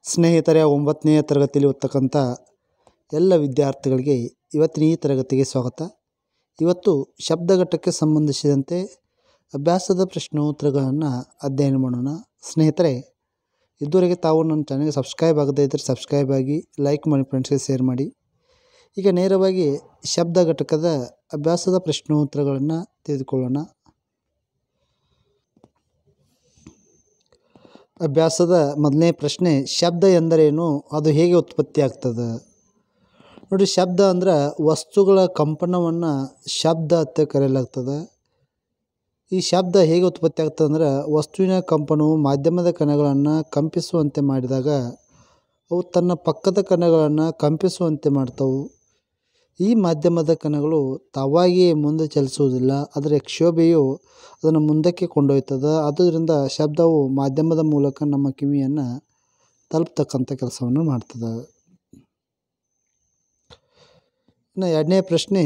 ಸ್ನೇಹಿತರೆ, 9ನೇ ತರಗತಿಯಲ್ಲಿ ಓದ್ತಕ್ಕಂಥ ಎಲ್ಲ ವಿದ್ಯಾರ್ಥಿಗಳಿಗೆ ಇವತ್ತಿನ ಈ ತರಗತಿಗೆ ಸ್ವಾಗತ. ಇವತ್ತು ಶಬ್ದಘಟ್ಟಕ್ಕೆ ಸಂಬಂಧಿಸಿದಂತೆ ಅಭ್ಯಾಸದ ಪ್ರಶ್ನೋತ್ತರಗಳನ್ನು ಅಧ್ಯಯನ ಮಾಡೋಣ. ಸ್ನೇಹಿತರೆ, ಇದುವರೆಗೆ ತಾವು ನನ್ನ ಚಾನಲ್ಗೆ ಸಬ್ಸ್ಕ್ರೈಬ್ ಆಗದೇ ಇದ್ದರೆ ಸಬ್ಸ್ಕ್ರೈಬ್ ಆಗಿ, ಲೈಕ್ ಮಾಡಿ, ಫ್ರೆಂಡ್ಸ್ಗೆ ಶೇರ್ ಮಾಡಿ. ಈಗ ನೇರವಾಗಿ ಶಬ್ದ ಘಟಕದ ಅಭ್ಯಾಸದ ಪ್ರಶ್ನೋತ್ತರಗಳನ್ನು ತಿಳಿದುಕೊಳ್ಳೋಣ. ಅಭ್ಯಾಸದ ಮೊದಲನೇ ಪ್ರಶ್ನೆ, ಶಬ್ದ ಎಂದರೇನು? ಅದು ಹೇಗೆ ಉತ್ಪತ್ತಿ ಆಗ್ತದೆ? ನೋಡಿ, ಶಬ್ದ ಅಂದ್ರೆ ವಸ್ತುಗಳ ಕಂಪನವನ್ನು ಶಬ್ದ ಅಂತ ಕರೆಯಲಾಗ್ತದೆ. ಈ ಶಬ್ದ ಹೇಗೆ ಉತ್ಪತ್ತಿ ಆಗ್ತದೆ ಅಂದ್ರೆ, ವಸ್ತುವಿನ ಕಂಪನವು ಮಾಧ್ಯಮದ ಕಣಗಳನ್ನು ಕಂಪಿಸುವಂತೆ ಮಾಡಿದಾಗ ಅವು ತನ್ನ ಪಕ್ಕದ ಕಣಗಳನ್ನು ಕಂಪಿಸುವಂತೆ ಮಾಡ್ತವೆ. ಈ ಮಾಧ್ಯಮದ ಕಣಗಳು ತಾವಾಗಿಯೇ ಮುಂದೆ ಚಲಿಸುವುದಿಲ್ಲ, ಅದರ ಕ್ಷೋಭೆಯು ಅದನ್ನು ಮುಂದಕ್ಕೆ ಕೊಂಡೊಯ್ತದೆ. ಆದ್ದರಿಂದ ಶಬ್ದವು ಮಾಧ್ಯಮದ ಮೂಲಕ ನಮ್ಮ ಕಿವಿಯನ್ನು ತಲುಪ್ತಕ್ಕಂಥ ಕೆಲಸವನ್ನು ಮಾಡ್ತದೆ. ಇನ್ನು ಎರಡನೇ ಪ್ರಶ್ನೆ,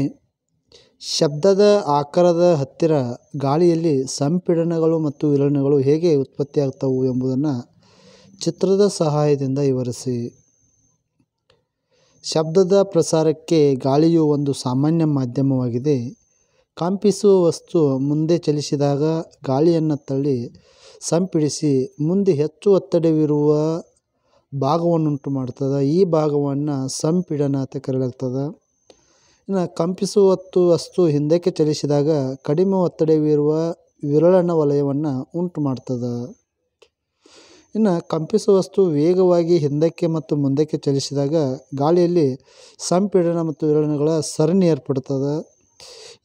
ಶಬ್ದದ ಆಕಾರದ ಹತ್ತಿರ ಗಾಳಿಯಲ್ಲಿ ಸಂಪೀಡನಗಳು ಮತ್ತು ವಿಲಯನಗಳು ಹೇಗೆ ಉತ್ಪತ್ತಿಯಾಗ್ತವು ಎಂಬುದನ್ನು ಚಿತ್ರದ ಸಹಾಯದಿಂದ ವಿವರಿಸಿ. ಶಬ್ದದ ಪ್ರಸಾರಕ್ಕೆ ಗಾಳಿಯು ಒಂದು ಸಾಮಾನ್ಯ ಮಾಧ್ಯಮವಾಗಿದೆ. ಕಂಪಿಸುವ ವಸ್ತು ಮುಂದೆ ಚಲಿಸಿದಾಗ ಗಾಳಿಯನ್ನು ತಳ್ಳಿ ಸಂಪೀಡಿಸಿ ಮುಂದೆ ಹೆಚ್ಚು ಒತ್ತಡವಿರುವ ಭಾಗವನ್ನುಂಟು ಮಾಡ್ತದೆ. ಈ ಭಾಗವನ್ನು ಸಂಪೀಡನ ಅಂತ ಕರೆಯಲಾಗ್ತದೆ. ಇನ್ನು ಕಂಪಿಸುವ ವಸ್ತು ಹಿಂದಕ್ಕೆ ಚಲಿಸಿದಾಗ ಕಡಿಮೆ ಒತ್ತಡವಿರುವ ವಿರಳನ ವಲಯವನ್ನು ಉಂಟು ಮಾಡ್ತದೆ. ಇನ್ನು ಕಂಪಿಸುವ ವಸ್ತು ವೇಗವಾಗಿ ಹಿಂದಕ್ಕೆ ಮತ್ತು ಮುಂದಕ್ಕೆ ಚಲಿಸಿದಾಗ ಗಾಳಿಯಲ್ಲಿ ಸಂಪೀಡನ ಮತ್ತು ವಿರಳನಗಳ ಸರಣಿ ಏರ್ಪಡುತ್ತದೆ.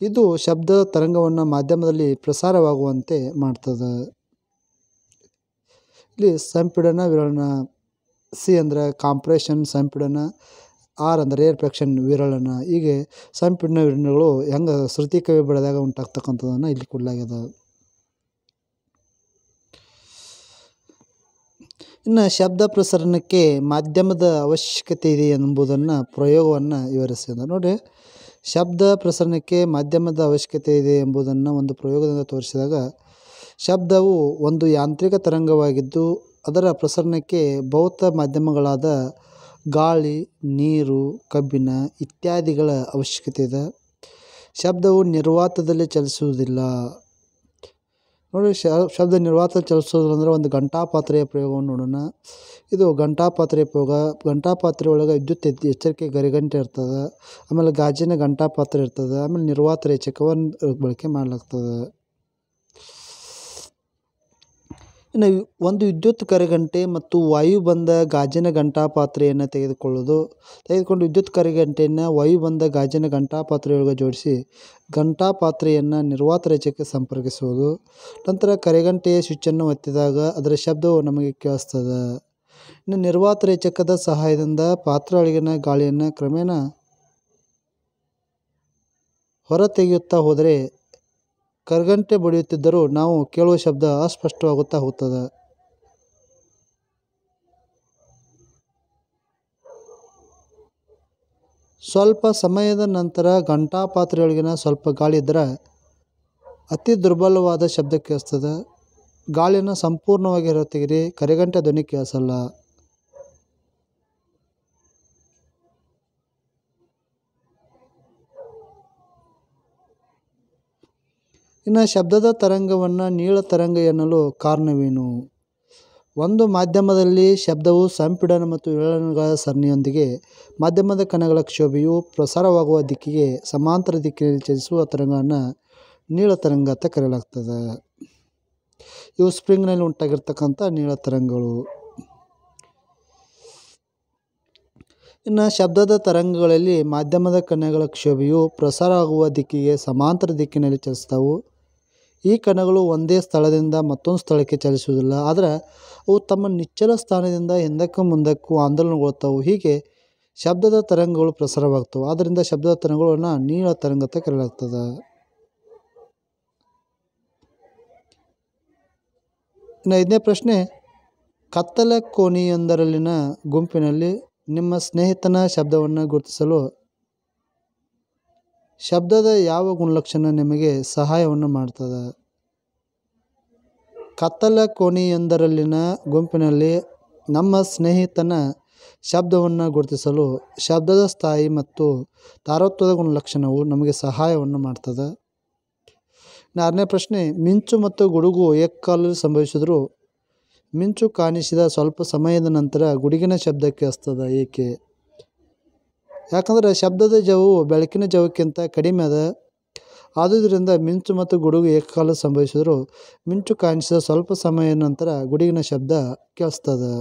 ಇದು ಶಬ್ದ ತರಂಗವನ್ನು ಮಾಧ್ಯಮದಲ್ಲಿ ಪ್ರಸಾರವಾಗುವಂತೆ ಮಾಡ್ತದೆ. ಇಲ್ಲಿ ಸಂಪೀಡನ, ವಿರಳನ, ಸಿ ಅಂದರೆ ಕಾಂಪ್ರೆಷನ್, ಸಂಪೀಡನ, ಆರ್ ಅಂದರೆ ರೇರ್ಫ್ಯಾಕ್ಷನ್, ವಿರಳನ. ಹೀಗೆ ಸಂಪೀಡನ ವಿರಳನಗಳು ಹೆಂಗೆ ಶ್ರುತಿ ಕವಿ ಬೆಳೆದಾಗ ಉಂಟಾಗ್ತಕ್ಕಂಥದ್ದನ್ನು ಇಲ್ಲಿ ಕೊಡಲಾಗಿದೆ. ಇನ್ನು ಶಬ್ದ ಪ್ರಸರಣಕ್ಕೆ ಮಾಧ್ಯಮದ ಅವಶ್ಯಕತೆ ಇದೆ ಎಂಬುದನ್ನು ಪ್ರಯೋಗವನ್ನು ವಿವರಿಸಿದ. ನೋಡಿ, ಶಬ್ದ ಪ್ರಸರಣಕ್ಕೆ ಮಾಧ್ಯಮದ ಅವಶ್ಯಕತೆ ಇದೆ ಎಂಬುದನ್ನು ಒಂದು ಪ್ರಯೋಗದಿಂದ ತೋರಿಸಿದಾಗ, ಶಬ್ದವು ಒಂದು ಯಾಂತ್ರಿಕ ತರಂಗವಾಗಿದ್ದು ಅದರ ಪ್ರಸರಣಕ್ಕೆ ಭೌತ ಮಾಧ್ಯಮಗಳಾದ ಗಾಳಿ, ನೀರು, ಕಬ್ಬಿಣ ಇತ್ಯಾದಿಗಳ ಅವಶ್ಯಕತೆ ಇದೆ. ಶಬ್ದವು ನಿರ್ವಾತದಲ್ಲಿ ಚಲಿಸುವುದಿಲ್ಲ. ನೋಡಿ, ಶಬ್ದ ನಿರ್ವಾತದಲ್ಲಿ ಚಲಿಸೋದಿಲ್ಲ ಅಂದರೆ ಒಂದು ಘಂಟಾಪಾತ್ರೆಯ ಪ್ರಯೋಗವನ್ನು ನೋಡೋಣ. ಇದು ಘಂಟಾಪಾತ್ರೆಯ ಪ್ರಯೋಗ. ಘಂಟಾಪಾತ್ರೆ ಒಳಗೆ ವಿದ್ಯುತ್ ಎಚ್ಚರಿಕೆ ಗರಿಗಂಟೆ ಇರ್ತದೆ, ಆಮೇಲೆ ಗಾಜಿನ ಘಂಟಾಪಾತ್ರೆ ಇರ್ತದೆ, ಆಮೇಲೆ ನಿರ್ವಾತ ರೇಚಕವನ್ನು ಬಳಕೆ ಮಾಡಲಾಗ್ತದೆ. ಇನ್ನು ಒಂದು ವಿದ್ಯುತ್ ಕರೆಗಂಟೆ ಮತ್ತು ವಾಯುಬಂಧ ಗಾಜಿನ ಘಂಟಾಪಾತ್ರೆಯನ್ನು ತೆಗೆದುಕೊಂಡು ವಿದ್ಯುತ್ ಕರೆಗಂಟೆಯನ್ನು ವಾಯುಬಂಧ ಗಾಜಿನ ಘಂಟಾಪಾತ್ರೆಯೊಳಗೆ ಜೋಡಿಸಿ ಘಂಟಾಪಾತ್ರೆಯನ್ನು ನಿರ್ವಾತ ರೇಚಕಕ್ಕೆ ಸಂಪರ್ಕಿಸುವುದು. ನಂತರ ಕರೆಗಂಟೆಯ ಸ್ವಿಚ್ಚನ್ನು ಒತ್ತಿದಾಗ ಅದರ ಶಬ್ದವು ನಮಗೆ ಕೇಳಿಸ್ತದೆ. ಇನ್ನು ನಿರ್ವಾತ ರೇಚಕದ ಸಹಾಯದಿಂದ ಪಾತ್ರೆಯೊಳಗಿನ ಗಾಳಿಯನ್ನು ಕ್ರಮೇಣ ಹೊರ ತೆಗೆಯುತ್ತಾ ಹೋದರೆ ಕರಗಂಟೆ ಬಡಿಯುತ್ತಿದ್ದರೂ ನಾವು ಕೇಳುವ ಶಬ್ದ ಅಸ್ಪಷ್ಟವಾಗುತ್ತಾ ಹೋಗ್ತದೆ. ಸ್ವಲ್ಪ ಸಮಯದ ನಂತರ ಘಂಟಾಪಾತ್ರೆಯೊಳಗಿನ ಸ್ವಲ್ಪ ಗಾಳಿ ಇದ್ದರೆ ಅತಿ ದುರ್ಬಲವಾದ ಶಬ್ದ ಕೇಳಿಸ್ತದೆ. ಗಾಳಿಯನ್ನು ಸಂಪೂರ್ಣವಾಗಿ ಹೊರತೆಗೆರಿ, ಕರೆಗಂಟೆ ಧ್ವನಿ ಕೇಳಿಸಲ್ಲ. ಇನ್ನು ಶಬ್ದದ ತರಂಗವನ್ನು ನೀಳ ತರಂಗ ಎನ್ನಲು ಕಾರಣವೇನು? ಒಂದು ಮಾಧ್ಯಮದಲ್ಲಿ ಶಬ್ದವು ಸಂಪೀಡನ ಮತ್ತು ವಿರಳನಗಳ ಸರಣಿಯೊಂದಿಗೆ ಮಾಧ್ಯಮದ ಕಣಗಳ ಕ್ಷೋಭೆಯು ಪ್ರಸಾರವಾಗುವ ದಿಕ್ಕಿಗೆ ಸಮಾಂತರ ದಿಕ್ಕಿನಲ್ಲಿ ಚಲಿಸುವ ತರಂಗವನ್ನು ನೀಳ ತರಂಗ ಅಂತ ಕರೆಯಲಾಗ್ತದೆ. ಇವು ಸ್ಪ್ರಿಂಗ್ನಲ್ಲಿ ಉಂಟಾಗಿರ್ತಕ್ಕಂಥ ನೀಳ ತರಂಗಗಳು. ಇನ್ನು ಶಬ್ದದ ತರಂಗಗಳಲ್ಲಿ ಮಾಧ್ಯಮದ ಕಣಗಳ ಕ್ಷೋಭೆಯು ಪ್ರಸಾರವಾಗುವ ದಿಕ್ಕಿಗೆ ಸಮಾಂತರ ದಿಕ್ಕಿನಲ್ಲಿ ಚಲಿಸ್ತವು. ಈ ಕಣಗಳು ಒಂದೇ ಸ್ಥಳದಿಂದ ಮತ್ತೊಂದು ಸ್ಥಳಕ್ಕೆ ಚಲಿಸುವುದಿಲ್ಲ, ಆದರೆ ಅವು ತಮ್ಮ ನಿಚ್ಚಳ ಸ್ಥಾನದಿಂದ ಹಿಂದಕ್ಕೂ ಮುಂದಕ್ಕೂ ಆಂದೋಲನಗೊಳ್ಳುತ್ತವೆ. ಹೀಗೆ ಶಬ್ದದ ತರಂಗಗಳು ಪ್ರಸಾರವಾಗ್ತವೆ. ಆದ್ದರಿಂದ ಶಬ್ದದ ತರಂಗಗಳನ್ನು ನೀಳ ತರಂಗ ಅಂತ ಕರೆಯಲಾಗ್ತದೆ. ಇನ್ನು 5ನೇ ಪ್ರಶ್ನೆ, ಕತ್ತಲ ಕೋಣೆಯೊಂದರಲ್ಲಿನ ಗುಂಪಿನಲ್ಲಿ ನಿಮ್ಮ ಸ್ನೇಹಿತನ ಶಬ್ದವನ್ನು ಗುರುತಿಸಲು ಶಬ್ದದ ಯಾವ ಗುಣಲಕ್ಷಣ ನಿಮಗೆ ಸಹಾಯವನ್ನು ಮಾಡ್ತದೆ? ಕತ್ತಲ ಕೋಣೆಯೊಂದರಲ್ಲಿನ ಗುಂಪಿನಲ್ಲಿ ನಮ್ಮ ಸ್ನೇಹಿತನ ಶಬ್ದವನ್ನು ಗುರುತಿಸಲು ಶಬ್ದದ ಸ್ಥಾಯಿ ಮತ್ತು ತಾರತ್ವದ ಗುಣಲಕ್ಷಣವು ನಮಗೆ ಸಹಾಯವನ್ನು ಮಾಡ್ತದೆ. 6ನೇ ಪ್ರಶ್ನೆ, ಮಿಂಚು ಮತ್ತು ಗುಡುಗು ಏಕಕಾಲದಲ್ಲಿ ಸಂಭವಿಸಿದರೂ ಮಿಂಚು ಕಾಣಿಸಿದ ಸ್ವಲ್ಪ ಸಮಯದ ನಂತರ ಗುಡುಗಿನ ಶಬ್ದ ಕೇಳಿಸ್ತದೆ, ಏಕೆ? ಯಾಕಂದರೆ ಶಬ್ದದ ಜವವು ಬೆಳಕಿನ ಜವಕ್ಕಿಂತ ಕಡಿಮೆ ಅದ. ಆದುದರಿಂದ ಮಿಂಚು ಮತ್ತು ಗುಡುಗು ಏಕಕಾಲ ಸಂಭವಿಸಿದರೂ ಮಿಂಚು ಕಾಣಿಸಿದ ಸ್ವಲ್ಪ ಸಮಯದ ನಂತರ ಗುಡುಗಿನ ಶಬ್ದ ಕೇಳಿಸ್ತದೆ.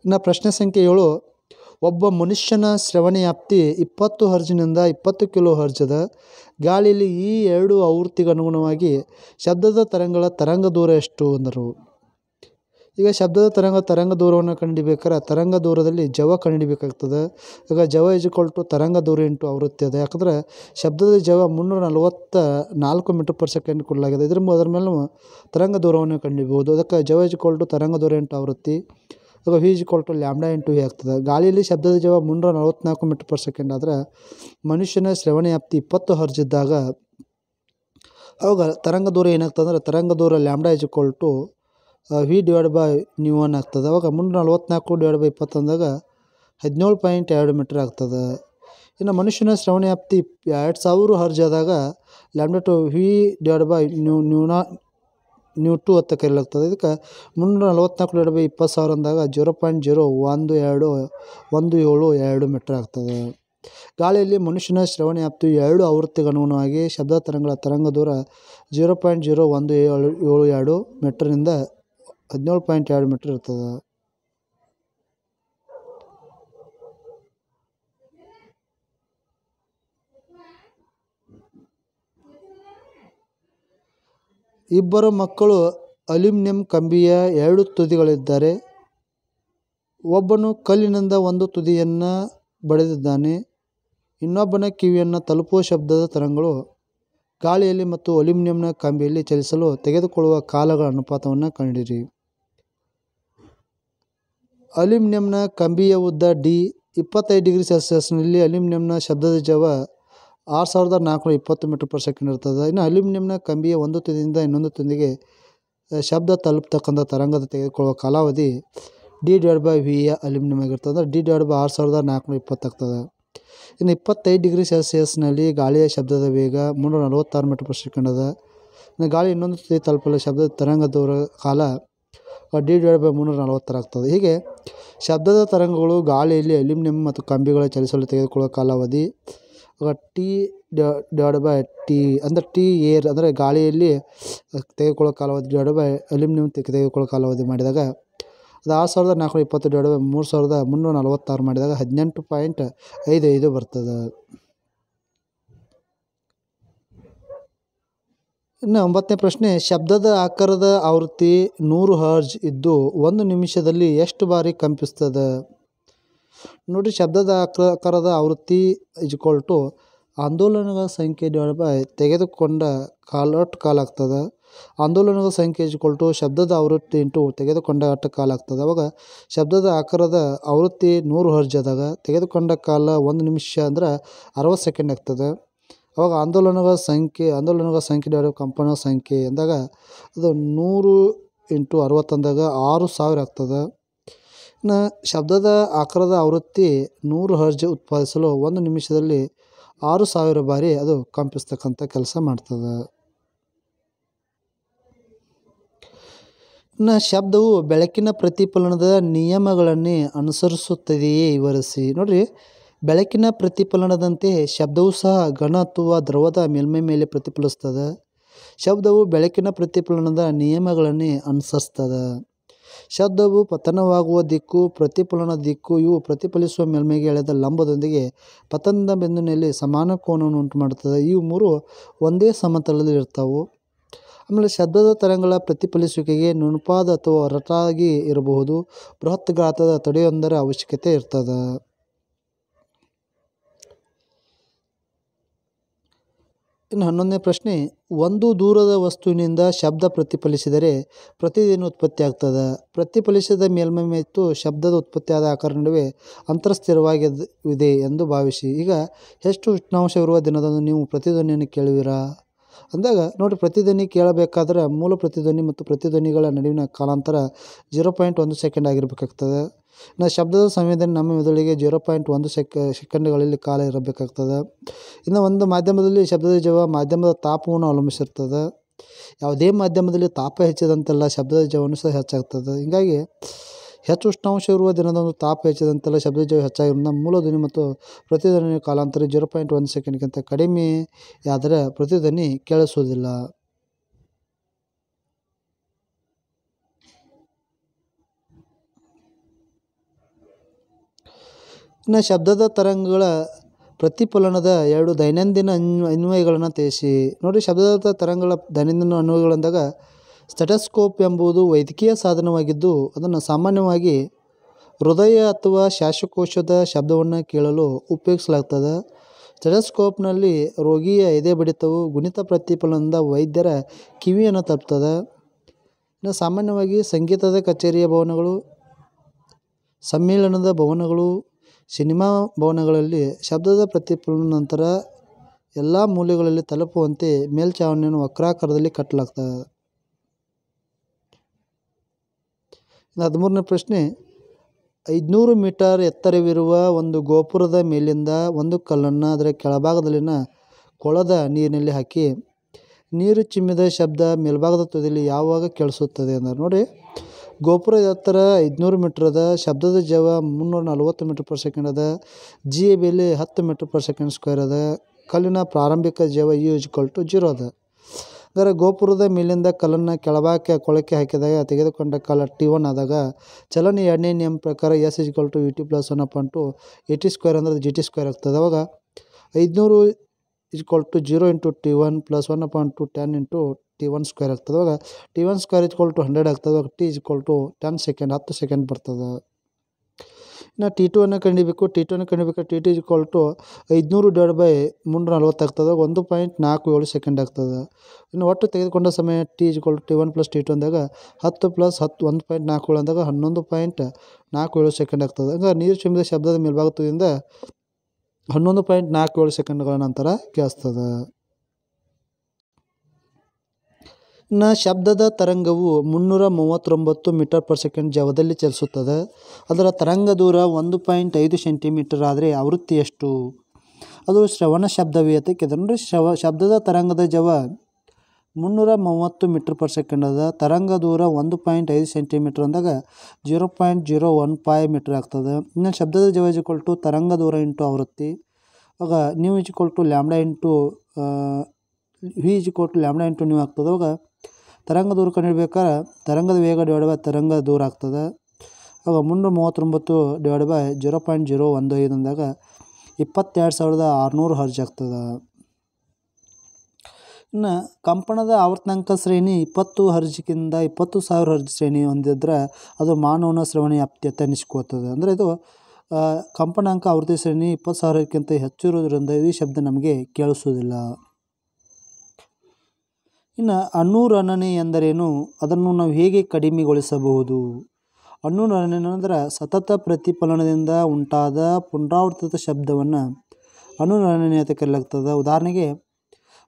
ಇನ್ನು ಪ್ರಶ್ನೆ ಸಂಖ್ಯೆ 7, ಒಬ್ಬ ಮನುಷ್ಯನ ಶ್ರವಣವ್ಯಾಪ್ತಿ 20 ಹರ್ಜ್ನಿಂದ 20 ಕಿಲೋ ಹರ್ಜ್ ಅದ. ಗಾಳಿಯಲ್ಲಿ ಈ ಎರಡು ಆವೃತ್ತಿಗೆ ಅನುಗುಣವಾಗಿ ಶಬ್ದದ ತರಂಗಗಳ ತರಂಗ ದೂರ ಎಷ್ಟು ಅಂದರು. ಈಗ ಶಬ್ದದ ತರಂಗ ದೂರವನ್ನು ಕಂಡುಹಿಡಿಬೇಕಾದ್ರೆ ತರಂಗ ದೂರದಲ್ಲಿ ಜವ ಕಂಡುಹಿಡಿಬೇಕಾಗ್ತದೆ. ಈಗ ಜವ = ತರಂಗ ದೂರ ಇಂಟು ಆವೃತ್ತಿ ಅದ. ಯಾಕಂದರೆ ಶಬ್ದದ ಜವ 344 ಮೀಟರ್ ಪರ್ ಸೆಕೆಂಡ್ ಕೊಡಲಾಗಿದೆ. ಅದರ ಮೇಲೆ ತರಂಗ ದೂರವನ್ನು ಕಂಡುಹಿಡಿಯಬಹುದು. ಅದಕ್ಕೆ ಜವ = ತರಂಗ ದೂರ ಇಂಟು ಆವೃತ್ತಿ. ಈಗ v = ಲ್ಯಾಂಬ್ಡಾ ಇಂಟು v ಆಗ್ತದೆ. ಗಾಳಿಯಲ್ಲಿ ಶಬ್ದದ ಜವ 344 ಮೀಟರ್ ಪರ್ ಸೆಕೆಂಡ್ ಆದರೆ ಮನುಷ್ಯನ ಶ್ರವಣವ್ಯಾಪ್ತಿ 20 ಹರ್ಜ್ ಇದ್ದಾಗ ಅವಾಗ ತರಂಗ ದೂರ ಏನಾಗ್ತದೆ ಅಂದರೆ ತರಂಗ ದೂರ ಲ್ಯಾಂಬ್ಡಾ = v/μ1 ಆಗ್ತದೆ. ಅವಾಗ 344/20 ಅಂದಾಗ 17.2 ಮೀಟರ್ ಆಗ್ತದೆ. ಇನ್ನು ಮನುಷ್ಯನ ಶ್ರವಣವ್ಯಾಪ್ತಿ 2000 ಹರ್ಜ್ ಆದಾಗ ಲ್ಯಾಂಬ್ಡಾ v/μ2 ಅಂತ ಕರೆಯಲಾಗ್ತದೆ. ಇದಕ್ಕೆ 344/20,000 ಅಂದಾಗ 0.01217 ಮೀಟರ್ ಆಗ್ತದೆ. ಗಾಳಿಯಲ್ಲಿ ಮನುಷ್ಯನ ಶ್ರವಣವ್ಯಾಪ್ತಿ 2 ಆವೃತ್ತಿಗೆ ಅನುಗುಣವಾಗಿ ಶಬ್ದ ತರಂಗಗಳ ತರಂಗ ದೂರ 0.0172 ಮೀಟರ್ನಿಂದ 17.2 ಮೀಟರ್ ಇರ್ತದೆ. ಇಬ್ಬರು ಮಕ್ಕಳು ಅಲ್ಯೂಮಿನಿಯಂ ಕಂಬಿಯ 2 ತುದಿಗಳಿದ್ದಾರೆ. ಒಬ್ಬನು ಕಲ್ಲಿನಿಂದ ಒಂದು ತುದಿಯನ್ನು ಬಡಿದಿದ್ದಾನೆ. ಇನ್ನೊಬ್ಬನ ಕಿವಿಯನ್ನು ತಲುಪುವ ಶಬ್ದದ ತರಂಗಗಳು ಗಾಳಿಯಲ್ಲಿ ಮತ್ತು ಅಲ್ಯೂಮಿನಿಯಂನ ಕಂಬಿಯಲ್ಲಿ ಚಲಿಸಲು ತೆಗೆದುಕೊಳ್ಳುವ ಕಾಲಗಳ ಅನುಪಾತವನ್ನು ಕಂಡುಹಿಡಿಯಿರಿ. ಅಲ್ಯೂಮಿನಿಯಂನ ಕಂಬಿಯ ಉದ್ದ d. 25 ಡಿಗ್ರಿ ಸೆಲ್ಸಿಯಸ್ನಲ್ಲಿ ಅಲ್ಯೂಮಿನಿಯಂನ ಶಬ್ದದ ಜವ 6420 ಮೀಟರ್ ಪರ್ ಸೆಕೆಂಡ್ ಇರ್ತದೆ. ಇನ್ನು ಅಲ್ಯೂಮಿನಿಯಂನ ಕಂಬಿಯ ಒಂದು ತುದಿಯಿಂದ ಇನ್ನೊಂದು ತುದಿಗೆ ಶಬ್ದ ತಲುಪತಕ್ಕಂಥ ತರಂಗದ ತೆಗೆದುಕೊಳ್ಳುವ ಕಾಲಾವಧಿ d/v ಅಲ್ಯೂಮಿನಿಯಂ ಆಗಿರ್ತದೆ. d/6420 ಆಗ್ತದೆ. ಇನ್ನು 25 ಡಿಗ್ರಿ ಸೆಲ್ಸಿಯಸ್ನಲ್ಲಿ ಗಾಳಿಯ ಶಬ್ದದ ವೇಗ 346 ಮೀಟರ್ ಪರ್ ಸೆಕೆಂಡ್ ಅದ. ಇನ್ನು ಗಾಳಿ ಇನ್ನೊಂದು ತುದಿ ತಲುಪಲು ಶಬ್ದದ ತರಂಗ ದೂರ ಕಾಲ d/346 ಆಗ್ತದೆ. ಹೀಗೆ ಶಬ್ದದ ತರಂಗಗಳು ಗಾಳಿಯಲ್ಲಿ ಅಲ್ಯೂಮಿನಿಯಂ ಮತ್ತು ಕಂಬಿಗಳ ಚಲಿಸಲು ತೆಗೆದುಕೊಳ್ಳುವ ಕಾಲಾವಧಿ t/t ಅಂದರೆ ಟಿ ಏರ್ ಅಂದರೆ ಗಾಳಿಯಲ್ಲಿ ತೆಗೆದುಕೊಳ್ಳೋ ಕಾಲಾವಧಿ ಅಲ್ಯೂಮಿನಿಯಂ ತೆಗೆದುಕೊಳ್ಳೋ ಕಾಲಾವಧಿ ಮಾಡಿದಾಗ ಅದು 6420/3346 ಮಾಡಿದಾಗ 18.55 ಬರ್ತದೆ. ಇನ್ನು 9ನೇ ಪ್ರಶ್ನೆ, ಶಬ್ದದ ಆಕಾರದ ಆವೃತ್ತಿ 100 ಹರ್ಜ್ ಇದ್ದು 1 ನಿಮಿಷದಲ್ಲಿ ಎಷ್ಟು ಬಾರಿ ಕಂಪಿಸ್ತದೆ? ನೋಡಿ, ಶಬ್ದದ ಆಕಾರದ ಆವೃತ್ತಿ = ಆಂದೋಲನಗಳ ಸಂಖ್ಯೆ ತೆಗೆದುಕೊಂಡ ಕಾಲ ಆಗ್ತದೆ. ಆಂದೋಲನಗಳ ಸಂಖ್ಯೆ = ಶಬ್ದದ ಆವೃತ್ತಿ ಇಂಟು ತೆಗೆದುಕೊಂಡ ಕಾಲ ಆಗ್ತದೆ. ಅವಾಗ ಶಬ್ದದ ಆಕಾರದ ಆವೃತ್ತಿ 100 ಹರ್ಜ್ ಆದಾಗ ತೆಗೆದುಕೊಂಡ ಕಾಲ 1 ನಿಮಿಷ ಅಂದರೆ 60 ಸೆಕೆಂಡ್ ಆಗ್ತದೆ. ಅವಾಗ ಆಂದೋಲನಗಳ ಸಂಖ್ಯೆ ಕಂಪನಗಳ ಸಂಖ್ಯೆ ಅಂದಾಗ ಅದು 100 × 60 ಅಂದಾಗ 6000 ಆಗ್ತದೆ. ಇನ್ನು ಶಬ್ದದ ಆಕಾರದ ಆವೃತ್ತಿ 100 ಹರ್ಜ್ ಉತ್ಪಾದಿಸಲು 1 ನಿಮಿಷದಲ್ಲಿ 6000 ಬಾರಿ ಅದು ಕಂಪಿಸ್ತಕ್ಕಂಥ ಕೆಲಸ ಮಾಡ್ತದೆ. ಇನ್ನು ಶಬ್ದವು ಬೆಳಕಿನ ಪ್ರತಿಫಲನದ ನಿಯಮಗಳನ್ನೇ ಅನುಸರಿಸುತ್ತದೆಯೇ ವಿವರಿಸಿ. ನೋಡಿರಿ, ಬೆಳಕಿನ ಪ್ರತಿಫಲನದಂತೆ ಶಬ್ದವು ಸಹ ಘನ ಅಥವಾ ದ್ರವದ ಮೇಲ್ಮೈ ಮೇಲೆ ಪ್ರತಿಫಲಿಸ್ತದೆ. ಶಬ್ದವು ಬೆಳಕಿನ ಪ್ರತಿಫಲನದ ನಿಯಮಗಳನ್ನೇ ಅನುಸರಿಸ್ತದೆ. ಶಬ್ದವು ಪತನವಾಗುವ ದಿಕ್ಕು, ಪ್ರತಿಫಲನ ದಿಕ್ಕು ಇವು ಪ್ರತಿಫಲಿಸುವ ಮೇಲ್ಮೈಗೆ ಎಳೆದ ಲಂಬದೊಂದಿಗೆ ಪತನದ ಬಿಂದುವಿನಲ್ಲಿ ಸಮಾನ ಕೋನವನ್ನು ಉಂಟು ಮಾಡುತ್ತದೆ. ಇವು ಮೂರು ಒಂದೇ ಸಮತಲದಲ್ಲಿ ಇರ್ತಾವೆ. ಆಮೇಲೆ ಶಬ್ದದ ತರಂಗಗಳ ಪ್ರತಿಫಲಿಸುವಿಕೆಗೆ ನುಣುಪಾದ ಅಥವಾ ಒರಟಾಗಿ ಇರಬಹುದು ಬೃಹತ್ ಗಾತ್ರದ ತಡೆಯೊಂದರ ಅವಶ್ಯಕತೆ ಇರ್ತದೆ. ಇನ್ನು 11ನೇ ಪ್ರಶ್ನೆ, ಒಂದು ದೂರದ ವಸ್ತುವಿನಿಂದ ಶಬ್ದ ಪ್ರತಿಫಲಿಸಿದರೆ ಪ್ರತಿಧ್ವನಿ ಉತ್ಪತ್ತಿಯಾಗ್ತದೆ. ಪ್ರತಿಫಲಿಸಿದ ಮೇಲ್ಮೈ ಮತ್ತು ಶಬ್ದದ ಉತ್ಪತ್ತಿಯಾದ ಆಕಾರ ನಡುವೆ ಅಂತರ ಸ್ಥಿರವಾಗಿದೆ ಎಂದು ಭಾವಿಸಿ. ಈಗ ಎಷ್ಟು ಉಷ್ಣಾಂಶ ಇರುವ ದಿನದಂದು ನೀವು ಪ್ರತಿಧ್ವನಿಯನ್ನು ಕೇಳುವಿರಾ? ಅಂದಾಗ ನೋಡಿ, ಪ್ರತಿಧ್ವನಿ ಕೇಳಬೇಕಾದ್ರೆ ಮೂಲ ಪ್ರತಿಧ್ವನಿ ಮತ್ತು ಪ್ರತಿಧ್ವನಿಗಳ ನಡುವಿನ ಕಾಲಾಂತರ 0.1 ಸೆಕೆಂಡ್ ಆಗಿರಬೇಕಾಗ್ತದೆ. ಇನ್ನು ಶಬ್ದದ ಸಂವೇದನೆ ನಮ್ಮ ಮೆದುಳಿಗೆ 0.1 ಸೆಕೆಂಡ್ಗಳಲ್ಲಿ ಕಾಲ ಇರಬೇಕಾಗ್ತದೆ. ಇನ್ನು ಒಂದು ಮಾಧ್ಯಮದಲ್ಲಿ ಶಬ್ದದ ಜವ ಮಾಧ್ಯಮದ ತಾಪವನ್ನು ಅವಲಂಬಿಸಿರ್ತದೆ. ಯಾವುದೇ ಮಾಧ್ಯಮದಲ್ಲಿ ತಾಪ ಹೆಚ್ಚಿದಂತೆಲ್ಲ ಶಬ್ದದ ಜವನು ಸಹ ಹೆಚ್ಚಾಗ್ತದೆ. ಹೀಗಾಗಿ ಹೆಚ್ಚು ಉಷ್ಣಾಂಶ ಇರುವ ದಿನದಂದು ತಾಪ ಹೆಚ್ಚಿದಂತೆಲ್ಲ ಶಬ್ದದ ಜವ ಹೆಚ್ಚಾಗಿರೋದ್ರಿಂದ ಮೂಲ ಧ್ವನಿ ಮತ್ತು ಪ್ರತಿಧ್ವನಿ ಕಾಲಾಂತರ 0.1 ಸೆಕೆಂಡ್ಗಿಂತ ಕಡಿಮೆ ಆದರೆ ಪ್ರತಿಧ್ವನಿ ಕೇಳಿಸುವುದಿಲ್ಲ. ಇನ್ನು ಶಬ್ದದ ತರಂಗಗಳ ಪ್ರತಿಫಲನದ 2 ದೈನಂದಿನ ಅನ್ವಯಗಳನ್ನು ತಿಳಿಸಿ. ನೋಡಿ, ಶಬ್ದದ ತರಂಗಗಳ ದೈನಂದಿನ ಅನ್ವಯಗಳಂದಾಗ ಸ್ಟೆಥೋಸ್ಕೋಪ್ ಎಂಬುದು ವೈದ್ಯಕೀಯ ಸಾಧನವಾಗಿದ್ದು ಅದನ್ನು ಸಾಮಾನ್ಯವಾಗಿ ಹೃದಯ ಅಥವಾ ಶ್ವಾಸಕೋಶದ ಶಬ್ದವನ್ನು ಕೇಳಲು ಉಪಯೋಗಿಸಲಾಗ್ತದೆ. ಸ್ಟೆಥೋಸ್ಕೋಪ್ನಲ್ಲಿ ರೋಗಿಯ ಎದೆ ಬಡಿತವು ಗುಣಿತ ಪ್ರತಿಫಲನದಿಂದ ವೈದ್ಯರ ಕಿವಿಯನ್ನು ತಲುಪ್ತದೆ. ಇನ್ನು ಸಾಮಾನ್ಯವಾಗಿ ಸಂಗೀತದ ಕಚೇರಿಯ ಭವನಗಳು, ಸಮ್ಮೇಳನದ ಭವನಗಳು, ಸಿನಿಮಾ ಭವನಗಳಲ್ಲಿ ಶಬ್ದದ ಪ್ರತಿಫಲನ ನಂತರ ಎಲ್ಲ ಮೂಲೆಗಳಲ್ಲಿ ತಲುಪುವಂತೆ ಮೇಲ್ಛಾವಣಿಯನ್ನು ವಕ್ರಾಕಾರದಲ್ಲಿ ಕಟ್ಟಲಾಗ್ತದೆ. 13ನೇ ಪ್ರಶ್ನೆ, 500 ಮೀಟರ್ ಎತ್ತರವಿರುವ ಒಂದು ಗೋಪುರದ ಮೇಲಿಂದ ಒಂದು ಕಲ್ಲನ್ನು ಅದರ ಕೆಳಭಾಗದಲ್ಲಿನ ಕೊಳದ ನೀರಿನಲ್ಲಿ ಹಾಕಿ ನೀರು ಚಿಮ್ಮಿದ ಶಬ್ದ ಮೇಲ್ಭಾಗದ ತುದಿಯಲ್ಲಿ ಯಾವಾಗ ಕೇಳಿಸುತ್ತದೆ ಅಂದರೆ, ನೋಡಿ, ಗೋಪುರದ ಎತ್ತರ 500 ಮೀಟರ್ ಅದ, ಶಬ್ದದ ಜವ 340 ಮೀಟರ್ ಪರ್ ಸೆಕೆಂಡ್ ಅದ, ಜಿಯ ಬೆಲೆ 10 ಮೀಟರ್ ಪರ್ ಸೆಕೆಂಡ್ ಸ್ಕ್ವೇರ್ ಅದ, ಕಲ್ಲಿನ ಪ್ರಾರಂಭಿಕ ಜವ U=0 ಅದ. ಅಂದರೆ ಗೋಪುರದ ಮೇಲಿಂದ ಕಲ್ಲನ್ನು ಕೆಳಭಾಗಕ್ಕೆ ಕೊಳಕ್ಕೆ ಹಾಕಿದಾಗ ತೆಗೆದುಕೊಂಡ ಕಾಲ T1 ಆದಾಗ ಚಲನೆ ಎರಡನೇ ನಿಯಮ ಪ್ರಕಾರ S=VT + 1/2 AT ಸ್ಕ್ವೇರ್ ಅಂದರೆ GT² ಆಗ್ತದೆ. ಅವಾಗ 500 0 × T1 + 1/2 10 × T1 ಸ್ಕ್ವೇರ್ ಆಗ್ತದೆ. ಅವಾಗ T1 ಸ್ಕ್ವೇರ್ 100 ಆಗ್ತದೆ. ಅವಾಗ T 10 ಸೆಕೆಂಡ್ 10 ಸೆಕೆಂಡ್ ಬರ್ತದೆ. ಇನ್ನು T2 ಅನ್ನು ಕಂಡಿಬೇಕು. T2 ಅನ್ನು ಕಂಡಿಬೇಕಾದ್ರೆ T2 500/340 ಆಗ್ತದೆ. 1.47 ಸೆಕೆಂಡ್ ಆಗ್ತದೆ. ಇನ್ನು ಒಟ್ಟು ತೆಗೆದುಕೊಂಡ ಸಮಯ T=T1 + T2 ಅಂದಾಗ 10 + 10 1.47 ಅಂದಾಗ 11.47 ಸೆಕೆಂಡ್ ಆಗ್ತದೆ. ಹಂಗೆ ನೀರು ಚಿಮ್ಮಿದ ಶಬ್ದದ ಮೇಲ್ಭಾಗದಿಂದ 11.47 ಸೆಕೆಂಡ್ಗಳ ನಂತರ ಕೇಳಿಸ್ತದೆ. ಇನ್ನು ಶಬ್ದದ ತರಂಗವು 339 ಮೀಟರ್ ಪರ್ ಸೆಕೆಂಡ್ ಜವದಲ್ಲಿ ಚಲಿಸುತ್ತದೆ. ಅದರ ತರಂಗ ದೂರ 1.5 ಸೆಂಟಿಮೀಟರ್ ಆದರೆ ಆವೃತ್ತಿ ಎಷ್ಟು? ಅದು ಶ್ರವಣ ಶಬ್ದವೇ ಅಂತ ಕೇಳಿದ್ರೆ, ಶಬ್ದದ ತರಂಗದ ಜವ 330 ಮೀಟರ್ ಪರ್ ಸೆಕೆಂಡ್ ಅದ, ತರಂಗ ದೂರ 1.5 ಸೆಂಟಿಮೀಟರ್ ಅಂದಾಗ 0.015 ಮೀಟರ್ ಆಗ್ತದೆ. ಇನ್ನು ಶಬ್ದದ ಜವ ತರಂಗ ದೂರ ಇಂಟು ಆವೃತ್ತಿ. ಆಗ nu lambda into v lambda into nu ಆಗ್ತದೆ. ಅವಾಗ ತರಂಗ ದೂರ ಕಂಡುಹಿಡ್ಬೇಕಾದ್ರೆ ತರಂಗದ ವೇಗ / ತರಂಗ ದೂರ ಆಗ್ತದೆ. ಆಗ 339 / 0.015 ಅಂದಾಗ 22,600 ಹರ್ಜ್ ಆಗ್ತದೆ. ಇನ್ನು ಕಂಪನದ ಆವರ್ತನಾಂಕ ಶ್ರೇಣಿ 20 ಹರ್ಜ್ಗಿಂತ 20,000 ಹರ್ಜ್ ಶ್ರೇಣಿ ಹೊಂದಿದ್ರೆ ಅದು ಮಾನವನ ಶ್ರವಣ ವ್ಯಾಪ್ತಿಯತ್ತ ನಿಷ್ಕೋತದೆ. ಅಂದರೆ ಇದು ಕಂಪನಾಂಕ ಆವೃತ್ತಿ ಶ್ರೇಣಿ 20,000ಕ್ಕಿಂತ ಹೆಚ್ಚು ಇರೋದ್ರಿಂದ ಈ ಶಬ್ದ ನಮಗೆ ಕೇಳಿಸೋದಿಲ್ಲ. ಇನ್ನು ಅನುರಣನೆ ಎಂದರೇನು? ಅದನ್ನು ನಾವು ಹೇಗೆ ಕಡಿಮೆಗೊಳಿಸಬಹುದು? ಅನುರಣನೆ ಅಂದರೆ ಸತತ ಪ್ರತಿಫಲನದಿಂದ ಉಂಟಾದ ಪುನರಾವರ್ತಿತ ಶಬ್ದವನ್ನು ಅನುರಣನೆ ಅಂತ ಕರೆಯಲಾಗ್ತದೆ. ಉದಾಹರಣೆಗೆ,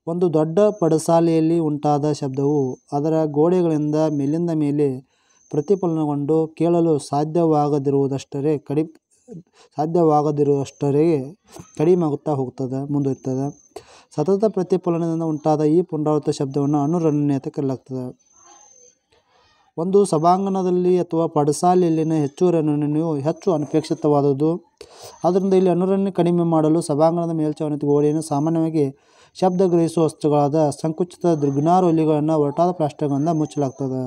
ಒಂದು ದೊಡ್ಡ ಪಡಸಾಲೆಯಲ್ಲಿ ಉಂಟಾದ ಶಬ್ದವು ಅದರ ಗೋಡೆಗಳಿಂದ ಮೇಲಿಂದ ಮೇಲೆ ಪ್ರತಿಫಲನಗೊಂಡು ಕೇಳಲು ಸಾಧ್ಯವಾಗದಿರುವಷ್ಟರೇ ಕಡಿಮೆಯಾಗುತ್ತಾ ಮುಂದುವರಿತದೆ. ಸತತ ಪ್ರತಿಫಲನದಿಂದ ಉಂಟಾದ ಈ ಪುನರಾವರ್ತಿತ ಶಬ್ದವನ್ನು ಅನುರಣನೆ ಅಂತ ಕರೆಯಲಾಗ್ತದೆ. ಒಂದು ಸಭಾಂಗಣದಲ್ಲಿ ಅಥವಾ ಪಡಸಾಲೆಯಲ್ಲಿನ ಹೆಚ್ಚುವರಿ ಅನುರಣನೆಯು ಹೆಚ್ಚು ಅನಪೇಕ್ಷಿತವಾದುದು. ಆದ್ದರಿಂದ ಇಲ್ಲಿ ಅನುರಣನೆ ಕಡಿಮೆ ಮಾಡಲು ಸಭಾಂಗಣದ ಮೇಲ್ಛಾವಣಿ ಗೋಡೆಯನ್ನು ಸಾಮಾನ್ಯವಾಗಿ ಶಬ್ದ ಗ್ರಹಿಸುವ ವಸ್ತುಗಳಾದ ಸಂಕುಚಿತ ದೃಗ್ನಾರೊಲಿಗಳನ್ನು ಒರಟಾದ ಪ್ಲಾಸ್ಟರ್ಗಳಿಂದ ಮುಚ್ಚಲಾಗ್ತದೆ.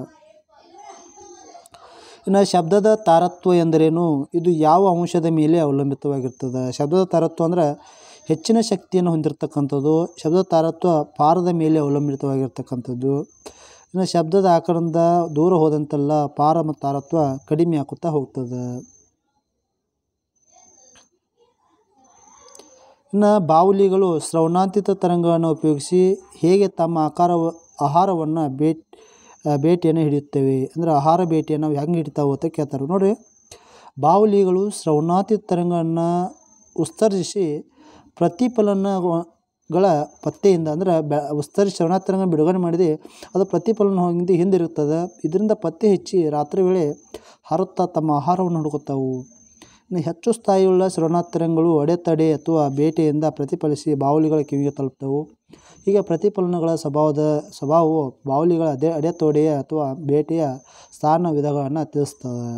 ಇನ್ನು ಶಬ್ದದ ತಾರತ್ವ ಎಂದರೇನು? ಇದು ಯಾವ ಅಂಶದ ಮೇಲೆ ಅವಲಂಬಿತವಾಗಿರ್ತದೆ? ಶಬ್ದದ ತಾರತ್ವ ಅಂದರೆ ಹೆಚ್ಚಿನ ಶಕ್ತಿಯನ್ನು ಹೊಂದಿರತಕ್ಕಂಥದ್ದು. ಶಬ್ದದ ತಾರತ್ವ ಪಾರದ ಮೇಲೆ ಅವಲಂಬಿತವಾಗಿರ್ತಕ್ಕಂಥದ್ದು. ಇನ್ನು ಶಬ್ದದ ಆಕಾರದಿಂದ ದೂರ ಹೋದಂತೆಲ್ಲ ಪಾರ ಮತ್ತು ತಾರತ್ವ ಕಡಿಮೆ ಆಗುತ್ತಾ ಹೋಗ್ತದೆ. ಇನ್ನು ಬಾವುಲಿಗಳು ಶ್ರವಣಾತೀತ ತರಂಗಗಳನ್ನು ಉಪಯೋಗಿಸಿ ಹೇಗೆ ತಮ್ಮ ಆಹಾರವನ್ನು ಬೇಟೆಯನ್ನು ಹಿಡಿಯುತ್ತವೆ? ಅಂದರೆ ಆಹಾರ ಬೇಟೆಯನ್ನು ನಾವು ಹೆಂಗೆ ಹಿಡಿತಾವೆ ಅಂತ ಕೇಳ್ತಾರೆ. ನೋಡಿ, ಬಾವುಲಿಗಳು ಶ್ರವಣಾತೀತ ತರಂಗವನ್ನು ಉತ್ಸರ್ಜಿಸಿ ಗಳ ಪತ್ತೆಯಿಂದ ಅಂದರೆ ವಿಸ್ತರಿಸಿ ಶ್ರವಣಾತರಂಗ ಬಿಡುಗಡೆ ಮಾಡಿದೆ ಅದು ಪ್ರತಿಫಲನ ಹಿಂದಿರುತ್ತದೆ. ಇದರಿಂದ ಪತ್ತೆ ಹೆಚ್ಚಿ ರಾತ್ರಿ ವೇಳೆ ಹಾರುತ್ತಾ ತಮ್ಮ ಆಹಾರವನ್ನು ಹುಡುಕುತ್ತವು. ಇನ್ನು ಹೆಚ್ಚು ಸ್ಥಾಯಿಯುಳ್ಳ ಶ್ರವಣಾತರಂಗಗಳು ಅಡೆತಡೆ ಅಥವಾ ಬೇಟೆಯಿಂದ ಪ್ರತಿಫಲಿಸಿ ಬಾವಲಿಗಳ ಕಿವಿಗೆ ತಲುಪ್ತವು. ಹೀಗೆ ಪ್ರತಿಫಲನಗಳ ಸ್ವಭಾವವು ಬಾವಲಿಗಳ ಅಡೆತೊಡೆಯ ಅಥವಾ ಬೇಟೆಯ ಸ್ಥಾನ ವಿಧಗಳನ್ನು ತಿಳಿಸ್ತದೆ.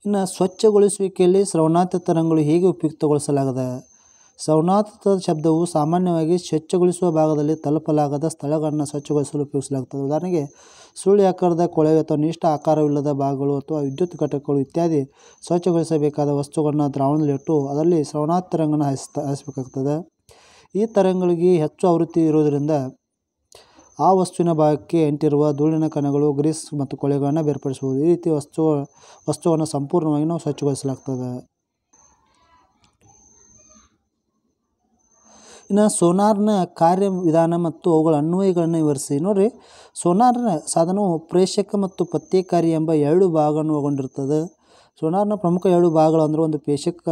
ಇನ್ನು ಸ್ವಚ್ಛಗೊಳಿಸುವಿಕೆಯಲ್ಲಿ ಶ್ರವಣಾತೀತ ತರಂಗಗಳು ಹೇಗೆ ಉಪಯುಕ್ತಗೊಳಿಸಲಾಗಿದೆ? ಶ್ರವಣಾತೀತ ಶಬ್ದವು ಸಾಮಾನ್ಯವಾಗಿ ಸ್ವಚ್ಛಗೊಳಿಸುವ ಭಾಗದಲ್ಲಿ ತಲುಪಲಾಗದ ಸ್ಥಳಗಳನ್ನು ಸ್ವಚ್ಛಗೊಳಿಸಲು ಉಪಯೋಗಿಸಲಾಗುತ್ತದೆ. ಉದಾಹರಣೆಗೆ ಸುಳ್ಳಿ ಆಕಾರದ ಕೊಳವೆ ಅಥವಾ ನಿಷ್ಠ ಆಕಾರವಿಲ್ಲದ ಭಾಗಗಳು ಅಥವಾ ವಿದ್ಯುತ್ ಘಟಕಗಳು ಇತ್ಯಾದಿ ಸ್ವಚ್ಛಗೊಳಿಸಬೇಕಾದ ವಸ್ತುಗಳನ್ನು ದ್ರಾವಣದಲ್ಲಿಟ್ಟು ಅದರಲ್ಲಿ ಶ್ರವಣಾತೀತ ತರಂಗವನ್ನು ಹಾಯಿಸಬೇಕಾಗುತ್ತದೆ. ಈ ತರಂಗಗಳಿಗೆ ಹೆಚ್ಚು ಆವೃತ್ತಿ ಇರುವುದರಿಂದ ಆ ವಸ್ತುವಿನ ಭಾಗಕ್ಕೆ ಅಂಟಿರುವ ಧೂಳಿನ ಕಣಗಳು, ಗ್ರೀಸ್ ಮತ್ತು ಕೊಳೆಗಳನ್ನು ಬೇರ್ಪಡಿಸಬಹುದು. ಈ ರೀತಿ ವಸ್ತುವನ್ನು ಸಂಪೂರ್ಣವಾಗಿ ನಾವು ಸ್ವಚ್ಛಗೊಳಿಸಲಾಗ್ತದೆ. ಇನ್ನು ಸೋನಾರ್ನ ಕಾರ್ಯವಿಧಾನ ಮತ್ತು ಅವುಗಳ ಅನ್ವಯಗಳನ್ನು ವಿವರಿಸಿ. ನೋಡಿರಿ, ಸೋನಾರ್ನ ಸಾಧನವು ಪ್ರೇಷಕ ಮತ್ತು ಪತ್ತೆಕಾರಿ ಎಂಬ 2 ಭಾಗವನ್ನು ಒಳಗೊಂಡಿರುತ್ತದೆ. ಸೋನಾರ್ನ ಪ್ರಮುಖ 2 ಭಾಗಗಳು ಅಂದರೆ ಒಂದು ಪ್ರೇಷಕ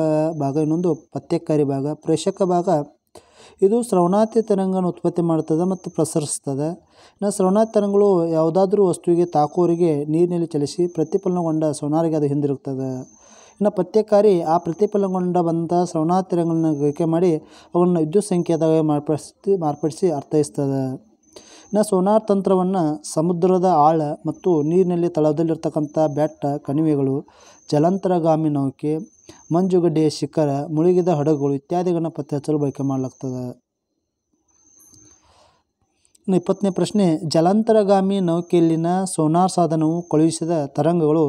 ಭಾಗ, ಇನ್ನೊಂದು ಪತ್ತೆಕಾರಿ ಭಾಗ. ಪ್ರೇಷಕ ಭಾಗ ಇದು ಶ್ರವಣಾತೀತ ತರಂಗವನ್ನು ಉತ್ಪತ್ತಿ ಮಾಡುತ್ತದೆ ಮತ್ತು ಪ್ರಸರಿಸುತ್ತದೆ. ಇನ್ನು ಶ್ರವಣಾತೀತ ತರಂಗಗಳು ಯಾವುದಾದ್ರೂ ವಸ್ತುವಿಗೆ ತಾಕುವವರೆಗೆ ನೀರಿನಲ್ಲಿ ಚಲಿಸಿ ಪ್ರತಿಫಲನಗೊಂಡ ಸೋನಾರಿಗೆ ಅದು ಹಿಂದಿರುತ್ತದೆ. ಇನ್ನು ಪತ್ತೆಕಾರಿ ಆ ಪ್ರತಿಫಲನಗೊಂಡ ಬಂದ ಶ್ರವಣಾತೀತ ತರಂಗಗಳನ್ನು ಗ್ರಹಿಕೆ ಮಾಡಿ ಅವುಗಳನ್ನು ವಿದ್ಯುತ್ ಸಂಕೇತವಾಗಿ ಮಾರ್ಪಡಿಸಿ ಅರ್ಥೈಸ್ತದೆ. ಇನ್ನು ಸೋನಾರ್ ತಂತ್ರವನ್ನು ಸಮುದ್ರದ ಆಳ ಮತ್ತು ನೀರಿನಲ್ಲಿ ತಳದಲ್ಲಿರ್ತಕ್ಕಂಥ ಬೆಟ್ಟ, ಕಣಿವೆಗಳು, ಜಲಾಂತರ್ಗಾಮಿ ನೌಕೆ, ಮಂಜುಗಡ್ಡೆಯ ಶಿಖರ, ಮುಳುಗಿದ ಹಡಗುಗಳು ಇತ್ಯಾದಿಗಳನ್ನು ಪತ್ತೆ ಹಚ್ಚಲು ಬಳಕೆ ಮಾಡಲಾಗ್ತದೆ. ಇನ್ನು 20ನೇ ಪ್ರಶ್ನೆ, ಜಲಾಂತರ್ಗಾಮಿ ನೌಕೆಯಲ್ಲಿನ ಸೋನಾರ್ ಸಾಧನವು ಕಳುಹಿಸಿದ ತರಂಗಗಳು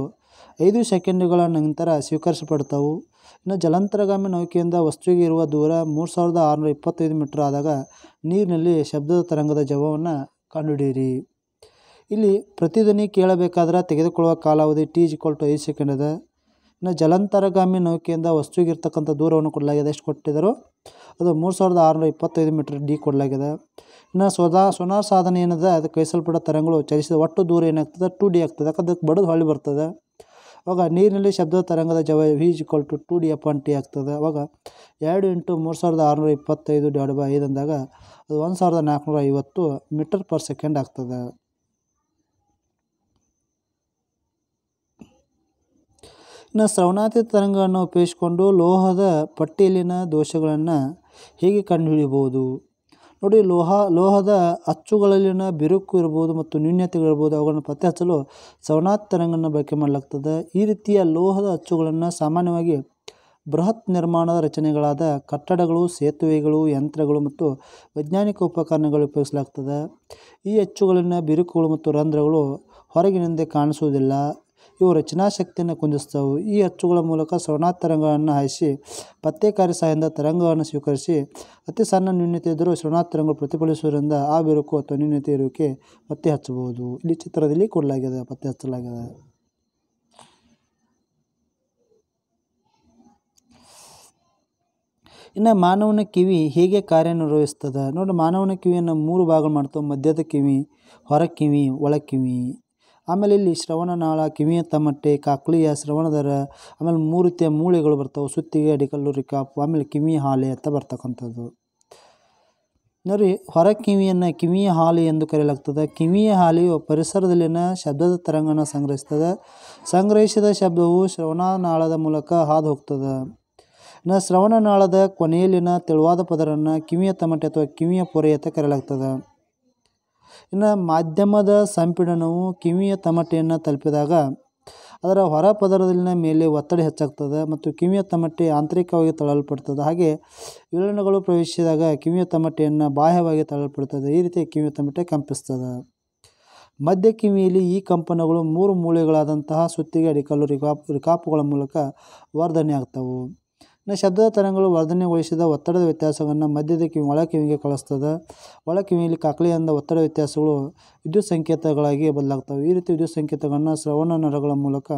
5 ಸೆಕೆಂಡುಗಳ ನಂತರ ಸ್ವೀಕರಿಸಲ್ಪಡ್ತವು. ಇನ್ನು ಜಲಾಂತರ್ಗಾಮಿ ನೌಕೆಯಿಂದ ವಸ್ತುವಿಗೆ ಇರುವ ದೂರ 3625 ಮೀಟರ್ ಆದಾಗ ನೀರಿನಲ್ಲಿ ಶಬ್ದದ ತರಂಗದ ಜವವನ್ನು ಕಂಡುಹಿಡಿಯಿರಿ. ಇಲ್ಲಿ ಪ್ರತಿಧ್ವನಿ ಕೇಳಬೇಕಾದ್ರೆ ತೆಗೆದುಕೊಳ್ಳುವ ಕಾಲಾವಧಿ t=5 ಸೆಕೆಂಡ್ ಇದೆ. ಇನ್ನು ಜಲಾಂತರ್ಗಾಮಿ ನೌಕೆಯಿಂದ ವಸ್ತುವಿಗೆ ಇರ್ತಕ್ಕಂಥ ದೂರವನ್ನು ಕೊಡಲಾಗಿದೆ. ಎಷ್ಟು ಕೊಟ್ಟಿದ್ದಾರೋ ಅದು 3625 ಮೀಟರ್ ಡಿ ಕೊಡಲಾಗಿದೆ. ಇನ್ನು ಸೋನಾರ್ ಸಾಧನ ಏನಿದೆ ಅದು ಕಳಿಸಲ್ಪಟ್ಟ ತರಂಗಗಳು ಚಲಿಸಿದ ಒಟ್ಟು ದೂರ ಏನಾಗ್ತದೆ 2D ಆಗ್ತದೆ. ಯಾಕಂದ್ರೆ ಅದಕ್ಕೆ ಬಡದು ಹೊಳ್ಳಿ ಬರ್ತದೆ. ಅವಾಗ ನೀರಿನಲ್ಲಿ ಶಬ್ದದ ತರಂಗದ ಜವ v=2d/t ಆಗ್ತದೆ. ಅವಾಗ 2 × 3625 ಅಂದಾಗ ಅದು 1450 ಮೀಟರ್/ಸೆಕೆಂಡ್ ಆಗ್ತದೆ. ಇನ್ನು ಶ್ರವಣಾತೀತ ತರಂಗವನ್ನು ಉಪಯೋಗಿಸಿಕೊಂಡು ಲೋಹದ ಪಟ್ಟಿಯಲ್ಲಿನ ದೋಷಗಳನ್ನು ಹೇಗೆ ಕಂಡುಹಿಡಿಯಬಹುದು? ನೋಡಿ, ಲೋಹದ ಅಚ್ಚುಗಳಲ್ಲಿನ ಬಿರುಕು ಇರ್ಬೋದು ಮತ್ತು ನ್ಯೂನತೆಗಳಿರ್ಬೋದು, ಅವುಗಳನ್ನು ಪತ್ತೆ ಹಚ್ಚಲು ಶ್ರವಣಾತೀತ ತರಂಗವನ್ನು ಬಳಕೆ ಮಾಡಲಾಗ್ತದೆ. ಈ ರೀತಿಯ ಲೋಹದ ಅಚ್ಚುಗಳನ್ನು ಸಾಮಾನ್ಯವಾಗಿ ಬೃಹತ್ ನಿರ್ಮಾಣದ ರಚನೆಗಳಾದ ಕಟ್ಟಡಗಳು, ಸೇತುವೆಗಳು, ಯಂತ್ರಗಳು ಮತ್ತು ವೈಜ್ಞಾನಿಕ ಉಪಕರಣಗಳು ಉಪಯೋಗಿಸಲಾಗ್ತದೆ. ಈ ಅಚ್ಚುಗಳಲ್ಲಿನ ಬಿರುಕುಗಳು ಮತ್ತು ರಂಧ್ರಗಳು ಹೊರಗಿನಿಂದ ಕಾಣಿಸುವುದಿಲ್ಲ. ಇವು ರಚನಾ ಶಕ್ತಿಯನ್ನು ಕುಂದಿಸ್ತವು. ಈ ಅಚ್ಚುಗಳ ಮೂಲಕ ಶ್ರವಣಾತೀತ ತರಂಗವನ್ನು ಹಾಯಿಸಿ ಪತ್ತೆಕಾರಿ ಸಹಾಯದಿಂದ ತರಂಗವನ್ನು ಸ್ವೀಕರಿಸಿ ಅತಿ ಸಣ್ಣ ನ್ಯೂನತೆ ಇದ್ದರೂ ಶ್ರವಣಾತೀತ ತರಂಗಗಳು ಪ್ರತಿಫಲಿಸುವುದರಿಂದ ಆ ಬಿರುಕು ಅಥವಾ ನ್ಯೂನತೆ ಇರುವಿಕೆ ಪತ್ತೆ ಹಚ್ಚಬಹುದು. ಇಲ್ಲಿ ಚಿತ್ರದಲ್ಲಿ ಕೊಡಲಾಗಿದೆ, ಪತ್ತೆ ಹಚ್ಚಲಾಗಿದೆ. ಇನ್ನು ಮಾನವನ ಕಿವಿ ಹೇಗೆ ಕಾರ್ಯನಿರ್ವಹಿಸ್ತದೆ? ನೋಡಿ, ಮಾನವನ ಕಿವಿಯನ್ನು 3 ಭಾಗ ಮಾಡ್ತವೆ. ಮಧ್ಯದ ಕಿವಿ, ಹೊರ ಕಿವಿ, ಒಳ ಕಿವಿ. ಆಮೇಲೆ ಇಲ್ಲಿ ಶ್ರವಣನಾಳ, ಕಿವಿಯ ತಮಟೆ, ಕಾಕ್ಳಿಯ, ಶ್ರವಣದರ, ಆಮೇಲೆ 3 ರೀತಿಯ ಮೂಳೆಗಳು ಬರ್ತವೆ. ಸುತ್ತಿಗೆ, ಅಡಿಕಲ್ಲು, ರಿಕಾಪು, ಆಮೇಲೆ ಕಿವಿ ಹಾಲೆ ಅಂತ ಬರ್ತಕ್ಕಂಥದ್ದು. ನೋಡಿ, ಹೊರ ಕಿವಿಯನ್ನು ಕಿವಿಯ ಹಾಲೆ ಎಂದು ಕರೆಯಲಾಗ್ತದೆ. ಕಿವಿಯ ಹಾಲೆಯು ಪರಿಸರದಲ್ಲಿನ ಶಬ್ದದ ತರಂಗವನ್ನು ಸಂಗ್ರಹಿಸ್ತದೆ. ಸಂಗ್ರಹಿಸಿದ ಶಬ್ದವು ಶ್ರವಣನಾಳದ ಮೂಲಕ ಹಾದು ಹೋಗ್ತದೆ. ಇನ್ನು ಶ್ರವಣನಾಳದ ಕೊನೆಯಲ್ಲಿನ ತೆಳುವಾದ ಪದರನ್ನು ಕಿವಿಯ ತಮಟೆ ಅಥವಾ ಕಿವಿಯ ಪೊರೆ ಅಂತ ಕರೆಯಲಾಗ್ತದೆ. ಇನ್ನು ಮಾಧ್ಯಮದ ಸಂಪೀಡನವು ಕಿವಿಯ ತಮಟೆಯನ್ನು ತಲುಪಿದಾಗ ಅದರ ಹೊರ ಪದರದಲ್ಲಿನ ಮೇಲೆ ಒತ್ತಡ ಹೆಚ್ಚಾಗ್ತದೆ ಮತ್ತು ಕಿವಿಯ ತಮಟೆ ಆಂತರಿಕವಾಗಿ ತಳ್ಳಲ್ಪಡ್ತದೆ. ಹಾಗೆ ವಿಲನಗಳು ಪ್ರವೇಶಿಸಿದಾಗ ಕಿವಿಯ ತಮಟೆಯನ್ನು ಬಾಹ್ಯವಾಗಿ ತಳ್ಳಲ್ಪಡ್ತದೆ. ಈ ರೀತಿ ಕಿವಿಯ ತಮಟೆ ಕಂಪಿಸ್ತದೆ. ಮಧ್ಯ ಕಿವಿಯಲ್ಲಿ ಈ ಕಂಪನಗಳು 3 ಮೂಳೆಗಳಾದಂತಹ ಸುತ್ತಿಗೆ, ಅಡಿಕಲ್ಲು, ರಿಕಾಪುಗಳ ಮೂಲಕ ವರ್ಧನೆ ಆಗ್ತವೆ. ಇನ್ನು ಶಬ್ದದ ತರಂಗಗಳು ವರ್ಧನೆಗೊಳಿಸಿದ ಒತ್ತಡದ ವ್ಯತ್ಯಾಸವನ್ನು ಮಧ್ಯದ ಕಿವಿ ಒಳ ಕಿವಿಗೆ ಕಳಿಸ್ತದೆ. ಒಳ ಕಿವಿಯಲ್ಲಿ ಕಾಕ್ಳಿಯಿಂದ ಒತ್ತಡ ವ್ಯತ್ಯಾಸಗಳು ವಿದ್ಯುತ್ ಸಂಕೇತಗಳಾಗಿ ಬದಲಾಗ್ತವೆ. ಈ ರೀತಿ ವಿದ್ಯುತ್ ಸಂಕೇತಗಳನ್ನು ಶ್ರವಣ ನರಗಳ ಮೂಲಕ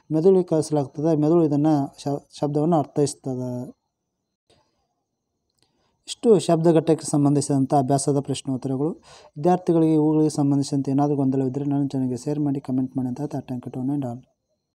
ಮೆದುಳಿಗೆ ಕಳಿಸಲಾಗ್ತದೆ. ಮೆದುಳು ಇದನ್ನು ಶಬ್ದವನ್ನು ಅರ್ಥೈಸ್ತದೆ. ಇಷ್ಟು ಶಬ್ದ ಘಟಕಕ್ಕೆ ಸಂಬಂಧಿಸಿದಂಥ ಅಭ್ಯಾಸದ ಪ್ರಶ್ನೋತ್ತರಗಳು. ವಿದ್ಯಾರ್ಥಿಗಳಿಗೆ ಇವುಗಳಿಗೆ ಸಂಬಂಧಿಸಿದಂತೆ ಏನಾದರೂ ಗೊಂದಲವಿದ್ದರೆ ನನ್ನ ಚಾನಲ್ಗೆ ಶೇರ್ ಮಾಡಿ, ಕಮೆಂಟ್ ಮಾಡಿ ಅಂತ ಥ್ಯಾಂಕ್ ಯು ಟು ಆಲ್.